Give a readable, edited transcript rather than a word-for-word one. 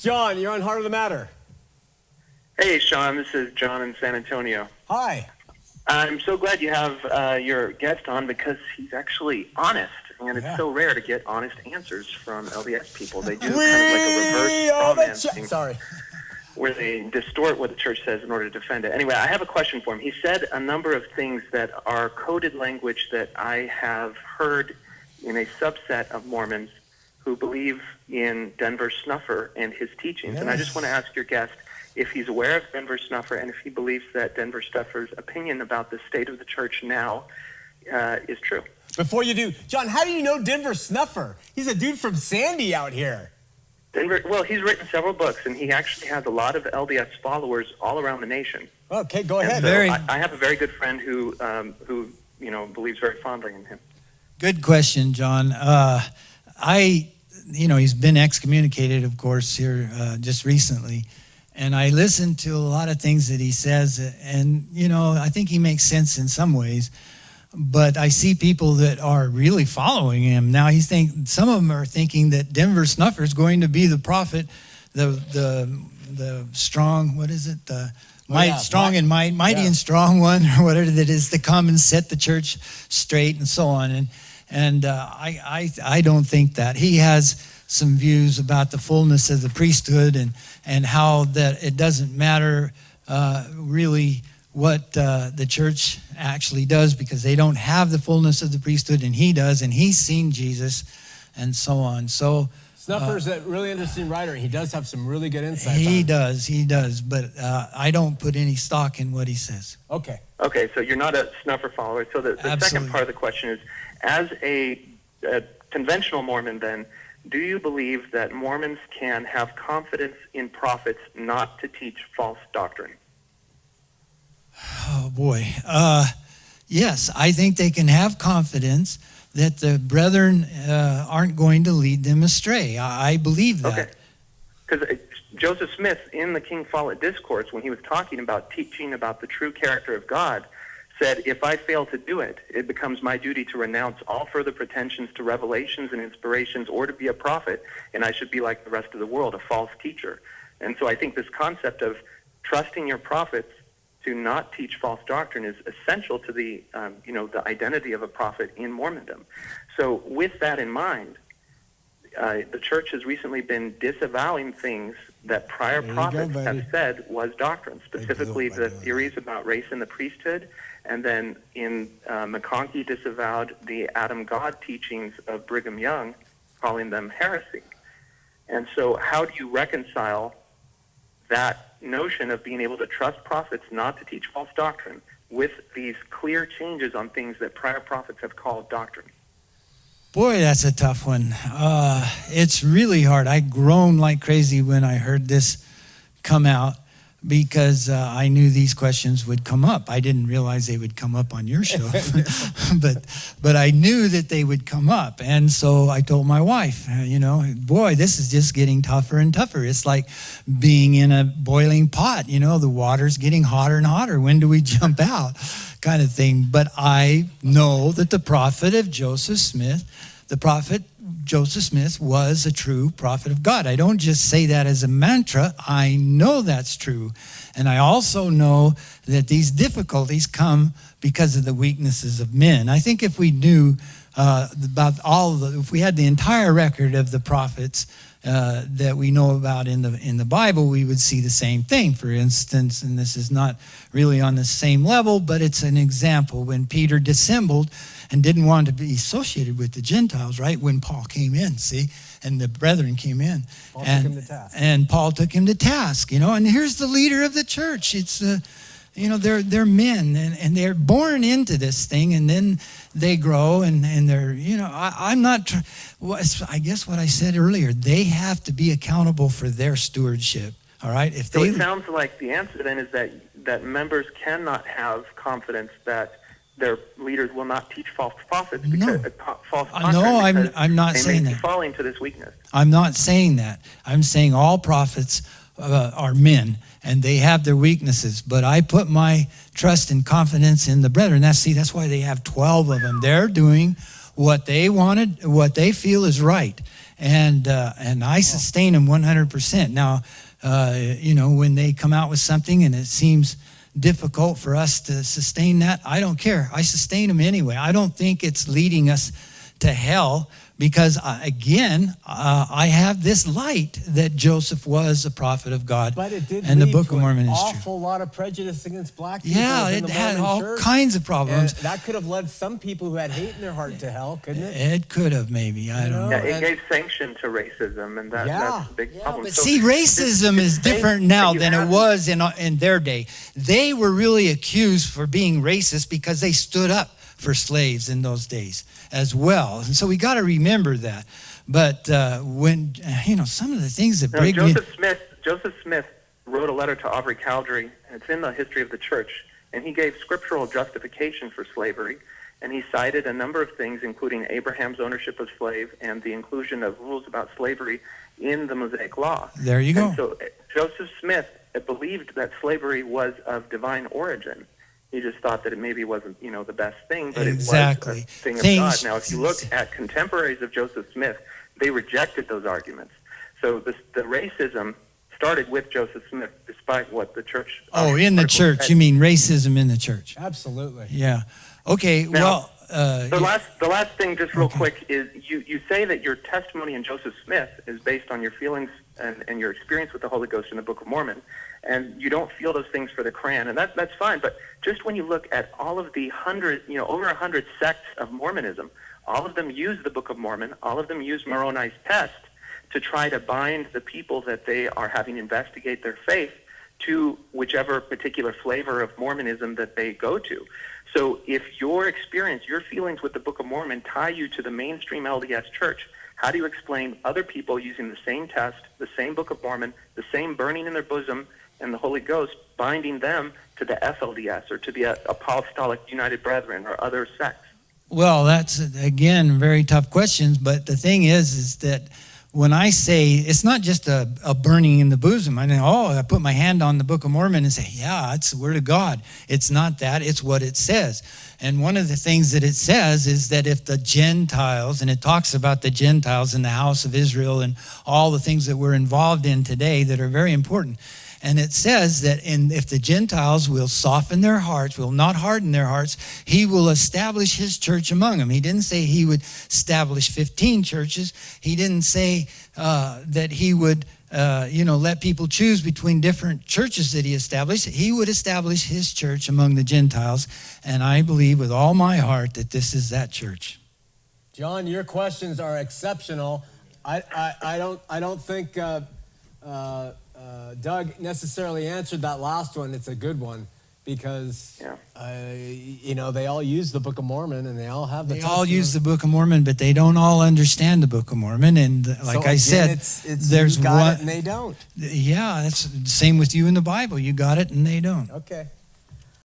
John, you're on Heart of the Matter. Hey, Shawn, this is John in San Antonio. Hi. I'm so glad you have your guest on because he's actually honest, and it's so rare to get honest answers from LDS people. They do kind of like a reverse straw man thing. Sorry. Where they distort what the church says in order to defend it. Anyway, I have a question for him. He said a number of things that are coded language that I have heard in a subset of Mormons who believe in Denver Snuffer and his teachings. Yes. And I just want to ask your guest if he's aware of Denver Snuffer and if he believes that Denver Snuffer's opinion about the state of the church now is true. Before you do, John, how do you know Denver Snuffer? He's a dude from Sandy out here. Denver, well, he's written several books, and he actually has a lot of LDS followers all around the nation. Okay, go ahead. So I have a very good friend who believes very fondly in him. Good question, John. He's been excommunicated, of course, here just recently. And I listen to a lot of things that he says, and, I think he makes sense in some ways. But I see people that are really following him. Now, some of them are thinking that Denver Snuffer is going to be the prophet, the strong, what is it? The strong and mighty and strong one, or whatever that is, to come and set the church straight and so on. And I don't think that. He has some views about the fullness of the priesthood and how that it doesn't matter really what the church actually does because they don't have the fullness of the priesthood, and he does, and he's seen Jesus and so on. So Snuffer's a really interesting writer. He does have some really good insights. He does, but I don't put any stock in what he says. Okay, so you're not a Snuffer follower. So the second part of the question is, as a conventional Mormon then, do you believe that Mormons can have confidence in prophets not to teach false doctrine? Oh, boy. Yes, I think they can have confidence that the brethren aren't going to lead them astray. I believe that. Okay. Because Joseph Smith, in the King Follett Discourse, when he was talking about teaching about the true character of God, said, if I fail to do it, it becomes my duty to renounce all further pretensions to revelations and inspirations or to be a prophet, and I should be like the rest of the world, a false teacher. And so I think this concept of trusting your prophets to not teach false doctrine is essential to the identity of a prophet in Mormondom. So with that in mind, the church has recently been disavowing things that prior prophets have said was doctrine, specifically the theories about race in the priesthood, and then in McConkie disavowed the Adam God teachings of Brigham Young, calling them heresy. And so how do you reconcile that notion of being able to trust prophets not to teach false doctrine with these clear changes on things that prior prophets have called doctrine? Boy, that's a tough one. It's really hard. I groaned like crazy when I heard this come out because I knew these questions would come up. I didn't realize they would come up on your show, but I knew that they would come up. And so I told my wife, boy, this is just getting tougher and tougher. It's like being in a boiling pot, the water's getting hotter and hotter. When do we jump out? Kind of thing. But I know that the prophet Joseph Smith was a true prophet of God. I don't just say that as a mantra. I know that's true. And I also know that these difficulties come because of the weaknesses of men. I think if we knew if we had the entire record of the prophets that we know about in the Bible, we would see the same thing. For instance, and this is not really on the same level, but it's an example when Peter dissembled and didn't want to be associated with the Gentiles, right? When Paul came in, and the brethren came in. Paul took him to task. And Paul took him to task, and here's the leader of the church. It's, they're men, and they're born into this thing, and then they grow, and they're, I guess what I said earlier, they have to be accountable for their stewardship, all right? So it sounds like the answer then is that members cannot have confidence that their leaders will not teach false prophets because false doctrine. No, I'm not saying that. They may be falling to this weakness. I'm not saying that. I'm saying all prophets are men, and they have their weaknesses. But I put my trust and confidence in the brethren. That's why they have 12 of them. They're doing what they wanted, what they feel is right. and I sustain them 100%. Now, when they come out with something and it seems difficult for us to sustain that, I don't care. I sustain them anyway. I don't think it's leading us to hell, because I have this light that Joseph was a prophet of God, But it did and the lead Book to of Mormon an is true. awful lot of prejudice against black people. Yeah, within it the had Mormon all church. kinds of problems. And that could have led some people who had hate in their heart to hell, couldn't it? It could have, maybe. I don't know. Yeah, it gave sanction to racism, and that's a big problem. But So see, racism is different now than it was in their day. They were really accused for being racist because they stood up for slaves in those days as well. And so we got to remember that. But when, some of the things that break me... Joseph Smith wrote a letter to Aubrey Cowdery, and it's in the history of the church, and he gave scriptural justification for slavery, and he cited a number of things, including Abraham's ownership of slaves and the inclusion of rules about slavery in the Mosaic Law. There you go. And so Joseph Smith believed that slavery was of divine origin. He just thought that it maybe wasn't, the best thing, but Exactly. it was a thing of God. Now, if you look at contemporaries of Joseph Smith, they rejected those arguments. So the racism started with Joseph Smith, despite what the church... in the church. You mean racism in the church? Absolutely. Yeah. Okay, now, the last thing, just real quick, is you say that your testimony in Joseph Smith is based on your feelings and your experience with the Holy Ghost in the Book of Mormon, and you don't feel those things for the Quran, and that's fine. But just when you look at all of the over 100 sects of Mormonism, all of them use the Book of Mormon, all of them use Moroni's test to try to bind the people that they are having investigate their faith to whichever particular flavor of Mormonism that they go to. So if your experience, your feelings with the Book of Mormon tie you to the mainstream LDS church, how do you explain other people using the same test, the same Book of Mormon, the same burning in their bosom, and the Holy Ghost binding them to the FLDS or to the Apostolic United Brethren or other sects? Well, that's, again, very tough questions. But the thing is that when I say, it's not just a burning in the bosom. I put my hand on the Book of Mormon and say, yeah, it's the Word of God. It's not that. It's what it says. And one of the things that it says is that if the Gentiles, and it talks about the Gentiles in the house of Israel and all the things that we're involved in today that are very important. And it says that if the Gentiles will soften their hearts, will not harden their hearts, he will establish his church among them. He didn't say he would establish 15 churches. He didn't say that he would, let people choose between different churches that he established. He would establish his church among the Gentiles. And I believe with all my heart that this is that church. John, your questions are exceptional. I don't think Doug necessarily answered that last one. It's a good one because, they all use the Book of Mormon and they all have the They all use the Book of Mormon, but they don't all understand the Book of Mormon. And like I said, there's one. You got it and they don't. Yeah, that's the same with you in the Bible. You got it and they don't. Okay.